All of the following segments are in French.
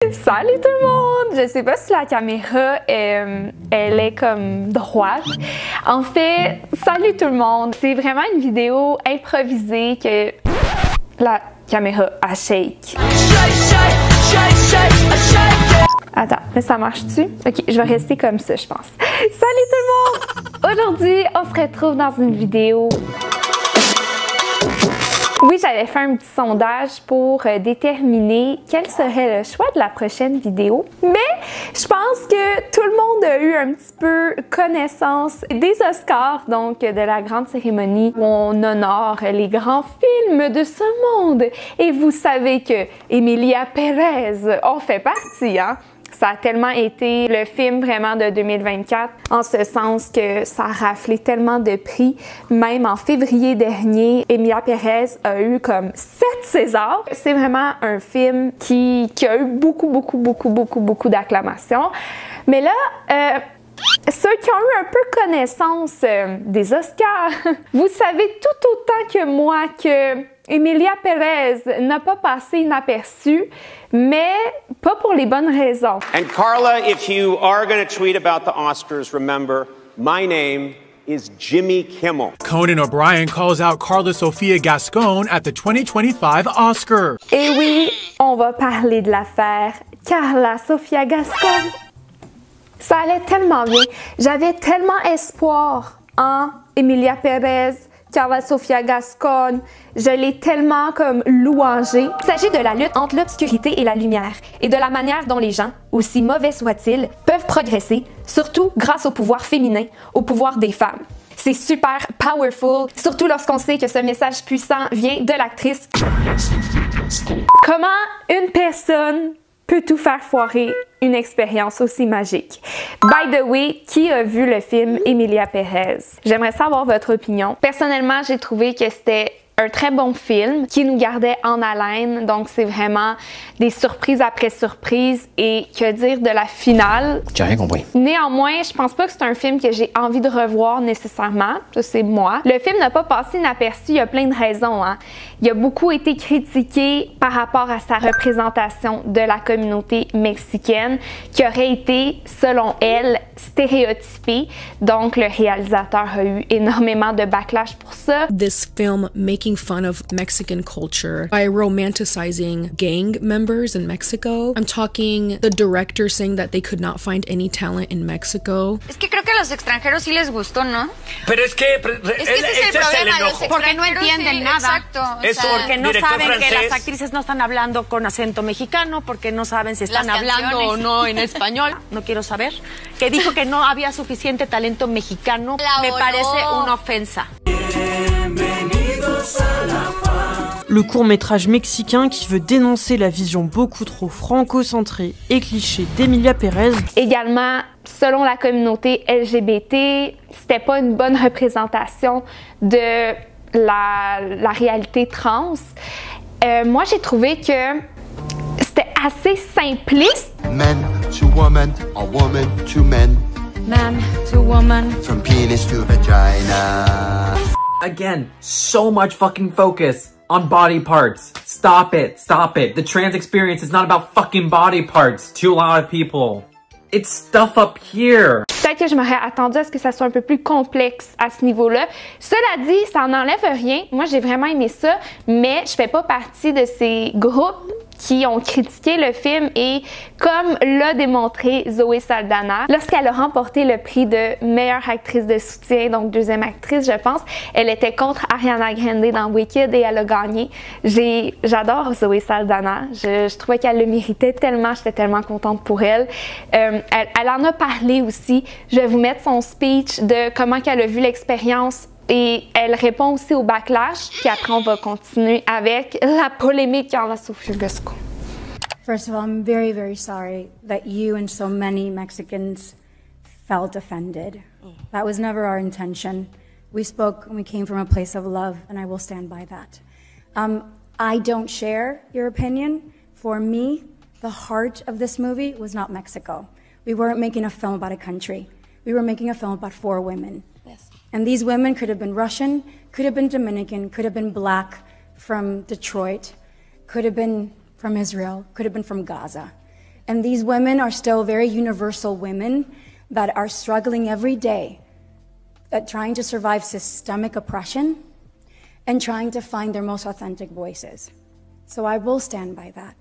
Salut tout le monde! Je sais pas si la caméra elle est comme droite. En fait, salut tout le monde! C'est vraiment une vidéo improvisée que la caméra a shake. Attends, mais ça marche-tu? Ok, je vais rester comme ça, je pense. Salut tout le monde! Aujourd'hui, on se retrouve dans une vidéo. Oui, j'avais fait un petit sondage pour déterminer quel serait le choix de la prochaine vidéo, mais je pense que tout le monde a eu un petit peu connaissance des Oscars, donc de la grande cérémonie où on honore les grands films de ce monde. Et vous savez que Emilia Pérez en fait partie, hein? Ça a tellement été le film vraiment de 2024, en ce sens que ça a raflé tellement de prix. Même en février dernier, Emilia Pérez a eu comme 7 Césars. C'est vraiment un film qui a eu beaucoup d'acclamations. Mais là, ceux qui ont eu un peu connaissance des Oscars, vous savez tout autant que moi que Emilia Pérez n'a pas passé inaperçue, mais pas pour les bonnes raisons. And Carla, if you are going to tweet about the Oscars, remember, my name is Jimmy Kimmel. Conan O'Brien calls out Carla Sofia Gascon at the 2025 Oscar. Et oui, on va parler de l'affaire Carla Sofia Gascon. Ça allait tellement bien. J'avais tellement espoir en Emilia Pérez, Carla Sofia Gascon. Je l'ai tellement comme louangée. Il s'agit de la lutte entre l'obscurité et la lumière et de la manière dont les gens, aussi mauvais soient-ils, peuvent progresser, surtout grâce au pouvoir féminin, au pouvoir des femmes. C'est super powerful, surtout lorsqu'on sait que ce message puissant vient de l'actrice. Comment une personne peut tout faire foirer une expérience aussi magique? By the way, qui a vu le film Emilia Pérez? J'aimerais savoir votre opinion. Personnellement, j'ai trouvé que c'était un très bon film qui nous gardait en haleine, donc c'est vraiment des surprises après surprises. Et que dire de la finale? J'ai rien compris. Néanmoins, je pense pas que c'est un film que j'ai envie de revoir nécessairement, ça c'est moi. Le film n'a pas passé inaperçu, il y a plein de raisons, hein. Il a beaucoup été critiqué par rapport à sa représentation de la communauté mexicaine qui aurait été, selon elle, stéréotypée. Donc le réalisateur a eu énormément de backlash pour ça. This film making fun of Mexican culture by romanticizing gang members in Mexico. I'm talking the director saying that they could not find any talent in Mexico. Es que creo que a los extranjeros sí les gustó, ¿no? Pero es que ese es el problema, los extranjeros porque no entienden sí, nada. Exacto. Eso, Porque no saben francés. que las actrices no están hablando con acento mexicano, porque no saben si están hablando o no en español. No quiero saber. Que dijo que no había suficiente talento mexicano. Me parece una ofensa. Le court-métrage mexicain qui veut dénoncer la vision beaucoup trop franco-centrée et cliché d'Emilia Pérez. Également, selon la communauté LGBT, c'était pas une bonne représentation de la réalité trans. Moi, j'ai trouvé que c'était assez simpliste. Men to woman, or woman to men. Man to woman. From penis to vagina. Again, so much fucking focus on body parts. Stop it, stop it. The trans experience is not about fucking body parts to a lot of people. It's stuff up here. Peut-être que je m'aurais attendu à ce que ça soit un peu plus complexe à ce niveau-là. Cela dit, ça n'enlève rien. Moi, j'ai vraiment aimé ça, mais je fais pas partie de ces groupes qui ont critiqué le film et comme l'a démontré Zoé Saldana, lorsqu'elle a remporté le prix de meilleure actrice de soutien, donc deuxième actrice, je pense, elle était contre Ariana Grande dans Wicked et elle a gagné. J'adore Zoé Saldana, je trouvais qu'elle le méritait tellement, j'étais tellement contente pour elle. Elle en a parlé aussi, je vais vous mettre son speech de comment qu'elle a vu l'expérience. Et elle répond aussi au backlash, puis après on va continuer avec la polémique Carla Sofia Gascon. First of all, I'm very, very sorry that you and so many Mexicans felt offended. That was never our intention. We spoke and we came from a place of love, and I will stand by that. I don't share your opinion. For me, the heart of this movie was not Mexico. We weren't making a film about a country. We were making a film about 4 women. Yes. And these women could have been Russian, could have been Dominican, could have been black from Detroit, could have been from Israel, could have been from Gaza. And these women are still very universal women that are struggling every day at trying to survive systemic oppression and trying to find their most authentic voices. So I will stand by that.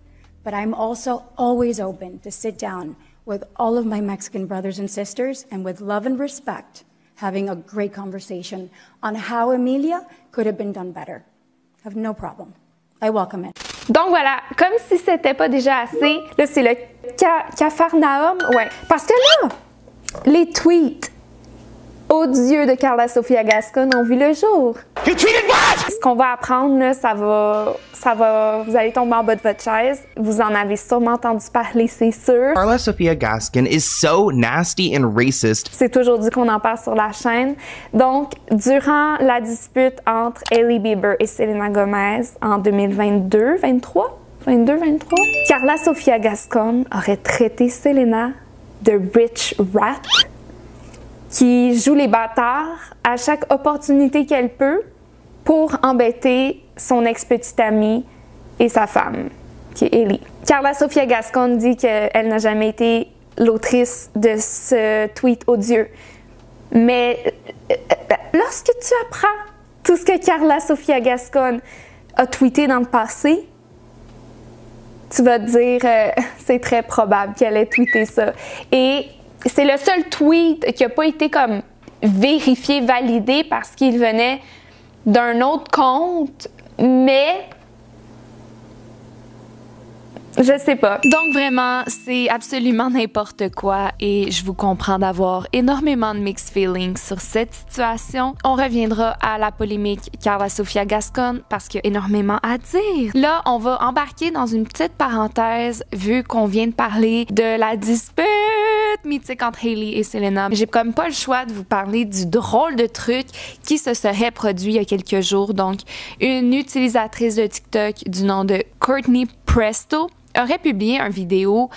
But I'm also always open to sit down with all of my Mexican brothers and sisters and with love and respect, having a great conversation on how Emilia could have been done better. I have no problem. I welcome it. Donc voilà, comme si c'était pas déjà assez, là c'est le Capharnaüm, ouais. Parce que là, les tweets odieux de Carla Sofia Gascón ont vu le jour. You tweeted what? Ce qu'on va apprendre, là, ça va, vous allez tomber en bas de votre chaise. Vous en avez sûrement entendu parler, c'est sûr. Carla Sofia Gascón is so nasty and racist. C'est aujourd'hui qu'on en parle sur la chaîne. Donc, durant la dispute entre Hailey Bieber et Selena Gomez en 2022-23, Carla Sofia Gascón aurait traité Selena de rich rat qui joue les bâtards à chaque opportunité qu'elle peut pour embêter son ex-petite amie et sa femme, qui est Hailey. Carla Sofia Gascón dit qu'elle n'a jamais été l'autrice de ce tweet odieux. Mais lorsque tu apprends tout ce que Carla Sofia Gascón a tweeté dans le passé, tu vas te dire c'est très probable qu'elle ait tweeté ça. Et c'est le seul tweet qui n'a pas été comme vérifié, validé parce qu'il venait d'un autre compte, mais je sais pas. Donc vraiment, c'est absolument n'importe quoi et je vous comprends d'avoir énormément de mixed feelings sur cette situation. On reviendra à la polémique Carla Sofia Gascón parce qu'il y a énormément à dire. Là, on va embarquer dans une petite parenthèse vu qu'on vient de parler de la dispute mythique entre Hailey et Selena. J'ai comme pas le choix de vous parler du drôle de truc qui se serait produit il y a quelques jours. Donc, une utilisatrice de TikTok du nom de Courtney Presto aurait publié une vidéo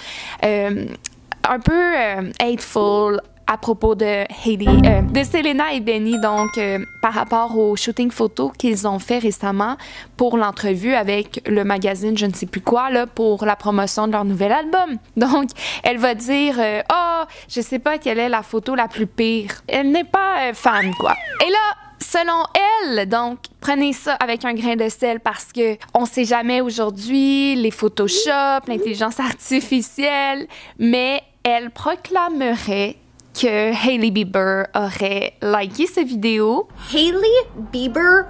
un peu hateful à propos de Hailey, de Selena et Benny, donc par rapport au shooting photo qu'ils ont fait récemment pour l'entrevue avec le magazine je ne sais plus quoi là, pour la promotion de leur nouvel album. Donc, elle va dire « Ah, je sais pas quelle est la photo la plus pire. » Elle n'est pas fan, quoi. Et là, selon elle, donc, prenez ça avec un grain de sel parce que on sait jamais aujourd'hui les Photoshop, l'intelligence artificielle, mais elle proclamerait que Hailey Bieber aurait liké cette vidéo. Hailey Bieber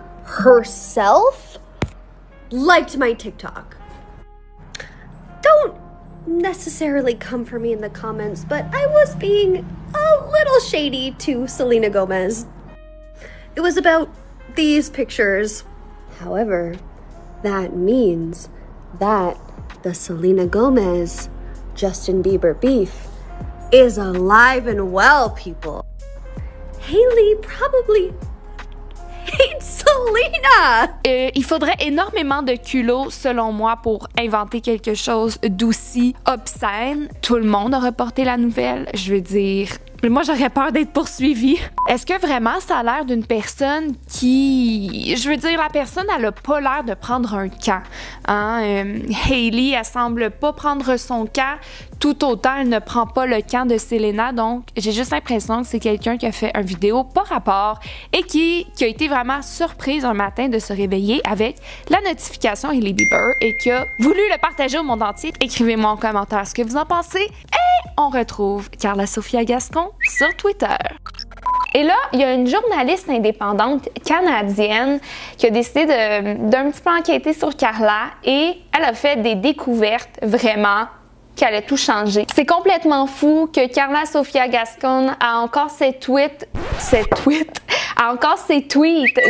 herself liked my TikTok. Don't necessarily come for me in the comments, but I was being a little shady to Selena Gomez. It was about these pictures. However, that means that the Selena Gomez, Justin Bieber beef is alive and well, people. Hailey probably hates Selena! Il faudrait énormément de culot, selon moi, pour inventer quelque chose d'aussi obscène. Tout le monde a reporté la nouvelle. Je veux dire, moi, j'aurais peur d'être poursuivie. Est-ce que vraiment ça a l'air d'une personne qui... Je veux dire, la personne, elle a pas l'air de prendre un camp. Hein? Hailey, elle semble pas prendre son camp. Tout autant, elle ne prend pas le camp de Selena. Donc, j'ai juste l'impression que c'est quelqu'un qui a fait une vidéo par rapport et qui a été vraiment surprise un matin de se réveiller avec la notification Hailey Bieber et qui a voulu le partager au monde entier. Écrivez-moi en commentaire ce que vous en pensez. Et on retrouve Carla Sofia Gascón sur Twitter. Et là, il y a une journaliste indépendante canadienne qui a décidé d'un petit peu enquêter sur Carla et elle a fait des découvertes vraiment qui allaient tout changer. C'est complètement fou que Carla Sofia Gascón a encore ses tweets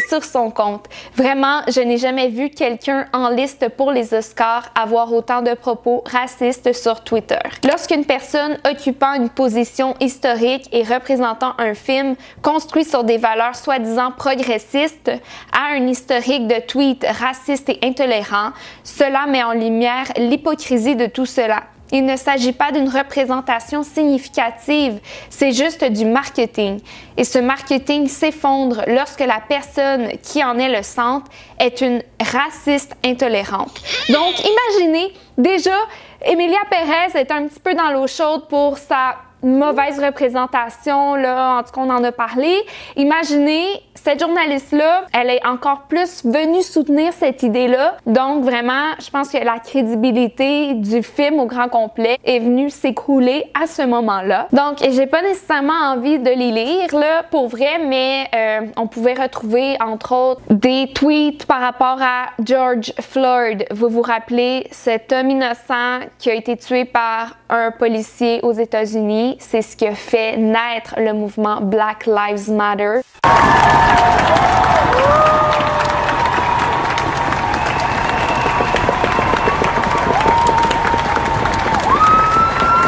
sur son compte. Vraiment, je n'ai jamais vu quelqu'un en liste pour les Oscars avoir autant de propos racistes sur Twitter. Lorsqu'une personne occupant une position historique et représentant un film construit sur des valeurs soi-disant progressistes a un historique de tweets racistes et intolérants, cela met en lumière l'hypocrisie de tout cela. Il ne s'agit pas d'une représentation significative, c'est juste du marketing. Et ce marketing s'effondre lorsque la personne qui en est le centre est une raciste intolérante. Donc, imaginez, déjà, Emilia Pérez est un petit peu dans l'eau chaude pour sa mauvaise représentation, là, en tout cas, on en a parlé. Imaginez, cette journaliste-là, elle est encore plus venue soutenir cette idée-là. Donc, vraiment, je pense que la crédibilité du film au grand complet est venue s'écrouler à ce moment-là. Donc, j'ai pas nécessairement envie de les lire, là, pour vrai, mais on pouvait retrouver, entre autres, des tweets par rapport à George Floyd. Vous vous rappelez, cet homme innocent qui a été tué par un policier aux États-Unis. C'est ce qui a fait naître le mouvement Black Lives Matter.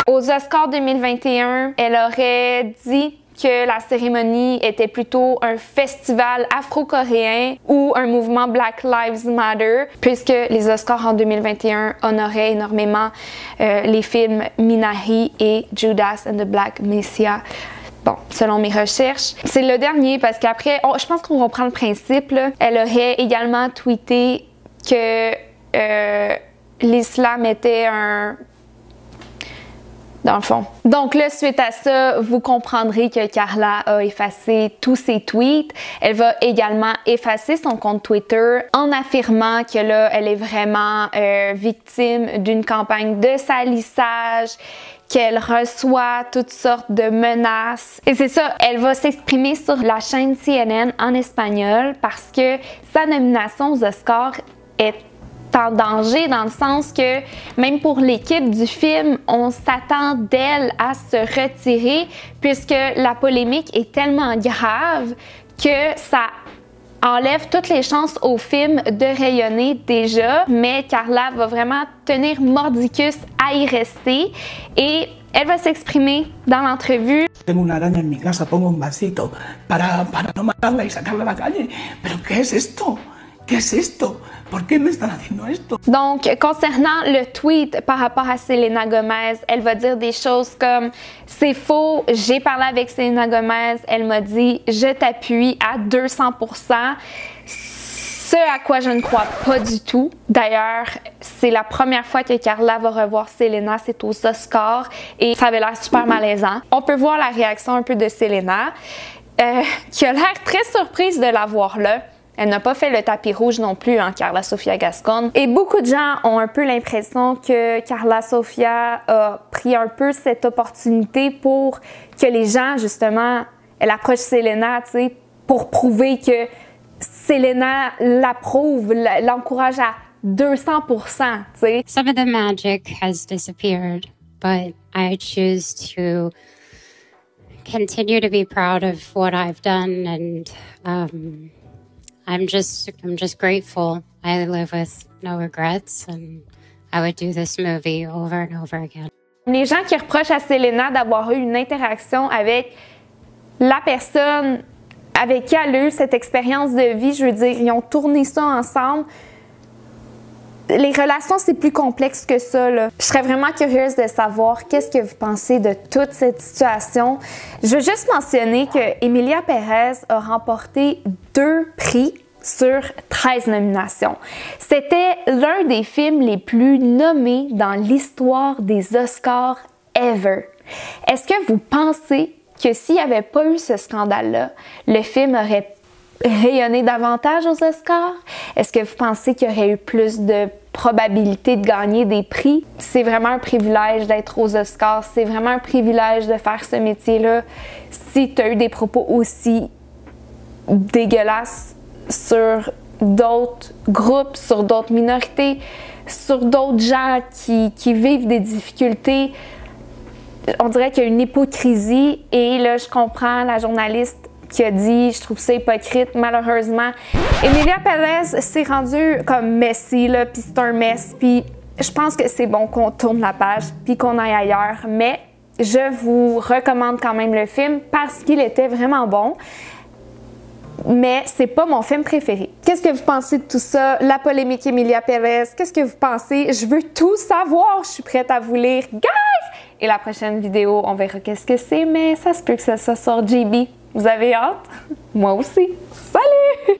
Aux Oscars 2021, elle aurait dit que la cérémonie était plutôt un festival afro-coréen ou un mouvement Black Lives Matter, puisque les Oscars en 2021 honoraient énormément les films Minari et Judas and the Black Messiah. Bon, selon mes recherches. C'est le dernier parce qu'après, je pense qu'on reprend le principe, là. Elle aurait également tweeté que l'islam était un... dans le fond. Donc là, suite à ça, vous comprendrez que Carla a effacé tous ses tweets. Elle va également effacer son compte Twitter en affirmant que là, elle est vraiment victime d'une campagne de salissage, qu'elle reçoit toutes sortes de menaces. Et c'est ça, elle va s'exprimer sur la chaîne CNN en espagnol parce que sa nomination aux Oscars est en danger dans le sens que même pour l'équipe du film, on s'attend d'elle à se retirer puisque la polémique est tellement grave que ça enlève toutes les chances au film de rayonner déjà, mais Carla va vraiment tenir mordicus à y rester et elle va s'exprimer dans l'entrevue. Tengo una araña en mi casa, pongo un vasito para no matarla y sacarla a la calle. ¿Pero qué es esto? ¿Qué es esto? ¿Por qué me están haciendo esto? Donc, concernant le tweet par rapport à Selena Gomez, elle va dire des choses comme « C'est faux, j'ai parlé avec Selena Gomez, elle m'a dit « Je t'appuie à 200%. » Ce à quoi je ne crois pas du tout. D'ailleurs, c'est la première fois que Carla va revoir Selena, c'est aux Oscars et ça avait l'air super malaisant. On peut voir la réaction un peu de Selena, qui a l'air très surprise de la voir là. Elle n'a pas fait le tapis rouge non plus, hein, Carla Sofia Gascon. Et beaucoup de gens ont un peu l'impression que Carla Sofia a pris un peu cette opportunité pour que les gens, justement, elle approche Selena, tu sais, pour prouver que Selena l'approuve, l'encourage à 200%, tu sais. Some of the magic has disappeared, but I choose to continue to be proud of what I've done and I'm just grateful. I live with no regrets and I would do this movie over and over again. Les gens qui reprochent à Selena d'avoir eu une interaction avec la personne avec qui elle a eu cette expérience de vie, je veux dire, ils ont tourné ça ensemble. Les relations, c'est plus complexe que ça, là. Je serais vraiment curieuse de savoir qu'est-ce que vous pensez de toute cette situation. Je veux juste mentionner que Emilia Pérez a remporté 2 prix sur 13 nominations. C'était l'un des films les plus nommés dans l'histoire des Oscars ever. Est-ce que vous pensez que s'il n'y avait pas eu ce scandale-là, le film aurait rayonné davantage aux Oscars? Est-ce que vous pensez qu'il y aurait eu plus de probabilité de gagner des prix? C'est vraiment un privilège d'être aux Oscars. C'est vraiment un privilège de faire ce métier-là. Si tu as eu des propos aussi dégueulasses sur d'autres groupes, sur d'autres minorités, sur d'autres gens qui vivent des difficultés, on dirait qu'il y a une hypocrisie. Et là, je comprends la journaliste qui a dit « Je trouve ça hypocrite, malheureusement. » Emilia Pérez s'est rendue comme messy, là, puis c'est un mess. Puis je pense que c'est bon qu'on tourne la page, puis qu'on aille ailleurs. Mais je vous recommande quand même le film parce qu'il était vraiment bon. mais c'est pas mon film préféré. Qu'est-ce que vous pensez de tout ça? La polémique Emilia Pérez, qu'est-ce que vous pensez? Je veux tout savoir, je suis prête à vous lire. Guys! Et la prochaine vidéo, on verra qu'est-ce que c'est, mais ça se peut que ça soit sur JB. Vous avez hâte? Moi aussi. Salut!